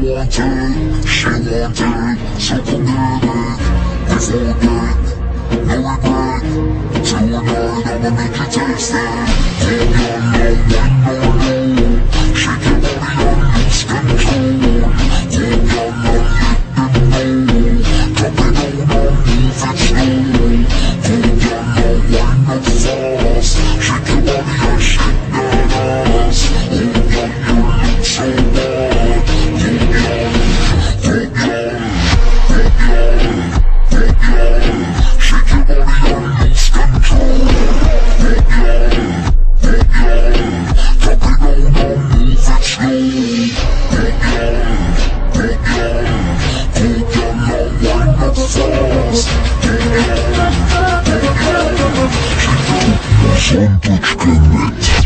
wanted, she wanted, so committed. Before that, no regret. Tonight I'ma make you taste it. Hold your love, wine no low. Shake your body and lose control. Hold your love, let them know. Drop it down and move it slow. Hold your love, wine up fast. Shake your body and shake that ass. Hold on, you look so bad. Shake your body and lose control. Drop it down and move it slow. Hold your love, wine up fast. Sandwich connect.